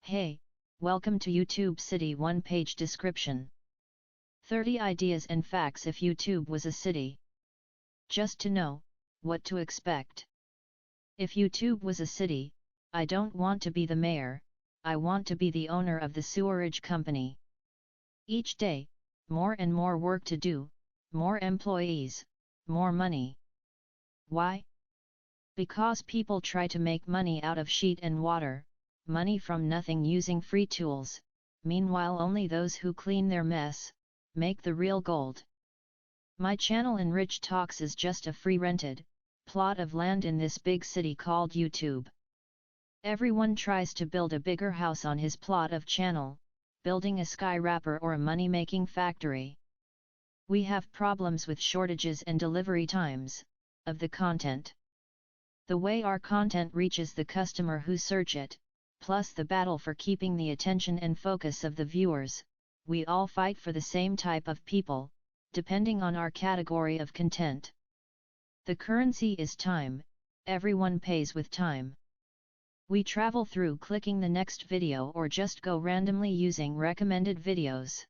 Hey, welcome to YouTube City one-page description. 30 ideas and facts if YouTube was a city. Just to know what to expect. If YouTube was a city, I don't want to be the mayor, I want to be the owner of the sewerage company. Each day, more and more work to do, more employees, more money. Why? Because people try to make money out of sheet and water, money from nothing using free tools, meanwhile only those who clean their mess, make the real gold. My channel Enrich Talks is just a free rented plot of land in this big city called YouTube. Everyone tries to build a bigger house on his plot of channel, building a skyscraper or a money-making factory. We have problems with shortages and delivery times of the content. The way our content reaches the customer who search it, plus the battle for keeping the attention and focus of the viewers, we all fight for the same type of people, depending on our category of content. The currency is time, everyone pays with time. We travel through clicking the next video or just go randomly using recommended videos.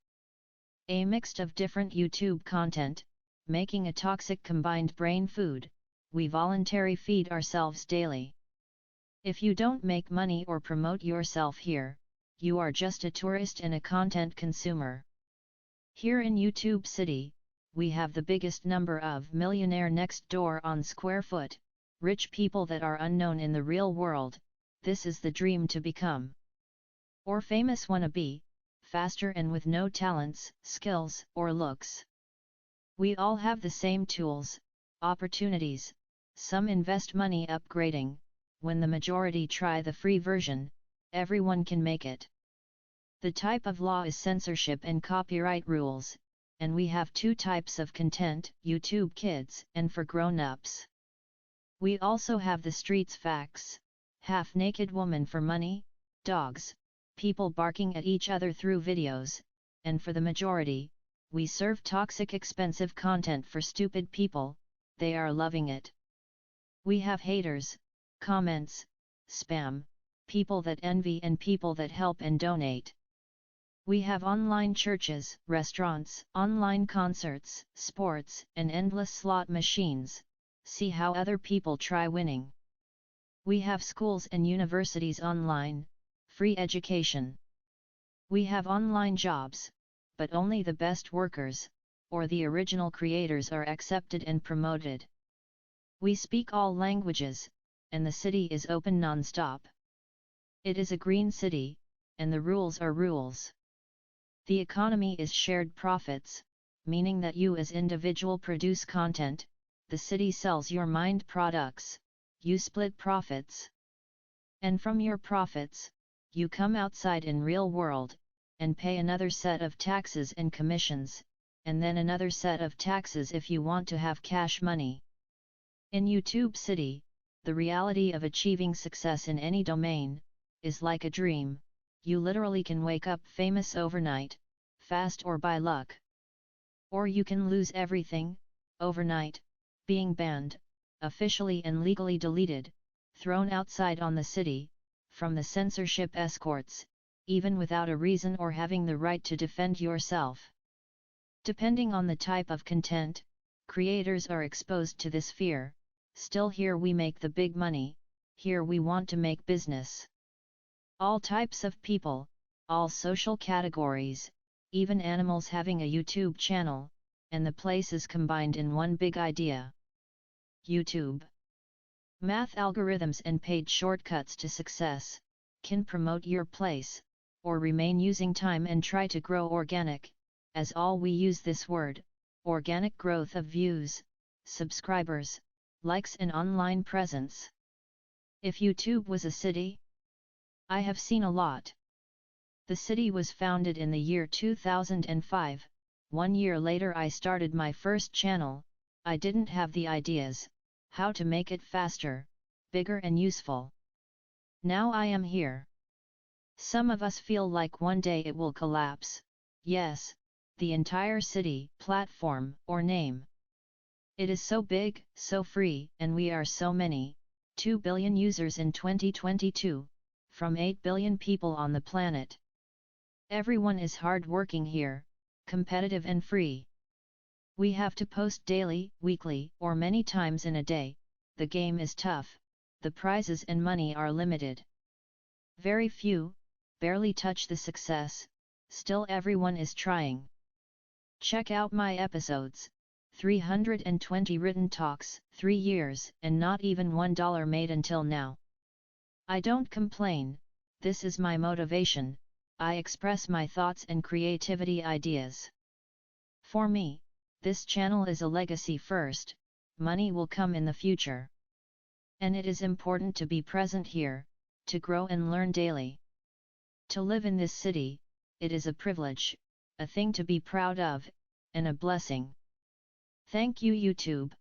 A mix of different YouTube content, making a toxic combined brain food, we voluntarily feed ourselves daily. If you don't make money or promote yourself here, you are just a tourist and a content consumer. Here in YouTube City, we have the biggest number of millionaire next door on square foot, rich people that are unknown in the real world. This is the dream to become. Or famous wannabe, faster and with no talents, skills, or looks. We all have the same tools, opportunities, some invest money upgrading. When the majority try the free version, everyone can make it. The type of law is censorship and copyright rules, and we have two types of content, YouTube Kids and for grown-ups. We also have the streets facts, half-naked woman for money, dogs, people barking at each other through videos, and for the majority, we serve toxic expensive content for stupid people, they are loving it. We have haters, comments, spam, people that envy and people that help and donate. We have online churches, restaurants, online concerts, sports, and endless slot machines. See how other people try winning. We have schools and universities online, free education. We have online jobs, but only the best workers, or the original creators are accepted and promoted. We speak all languages, and the city is open non-stop. It is a green city, and the rules are rules. The economy is shared profits, meaning that you as individual produce content, the city sells your mind products, you split profits. And from your profits, you come outside in real world, and pay another set of taxes and commissions, and then another set of taxes if you want to have cash money. In YouTube City, the reality of achieving success in any domain, is like a dream. You literally can wake up famous overnight, fast or by luck. Or you can lose everything, overnight, being banned, officially and legally deleted, thrown outside on the city, from the censorship escorts, even without a reason or having the right to defend yourself. Depending on the type of content, creators are exposed to this fear. Still here we make the big money, here we want to make business. All types of people, all social categories, even animals having a YouTube channel, and the place is combined in one big idea. YouTube. Math algorithms and paid shortcuts to success, can promote your place, or remain using time and try to grow organic, as all we use this word, organic growth of views, subscribers, likes and online presence. If YouTube was a city? I have seen a lot. The city was founded in the year 2005, 1 year later I started my first channel. I didn't have the ideas, how to make it faster, bigger and useful. Now I am here. Some of us feel like one day it will collapse, yes, the entire city, platform or name. It is so big, so free, and we are so many, 2 billion users in 2022, from 8 billion people on the planet. Everyone is hard-working here, competitive and free. We have to post daily, weekly, or many times in a day. The game is tough, the prizes and money are limited. Very few, barely touch the success, still everyone is trying. Check out my episodes, 320 written talks, 3 years, and not even $1 made until now. I don't complain, this is my motivation, I express my thoughts and creativity ideas. For me, this channel is a legacy first, money will come in the future. And it is important to be present here, to grow and learn daily. To live in this city, it is a privilege, a thing to be proud of, and a blessing. Thank you YouTube.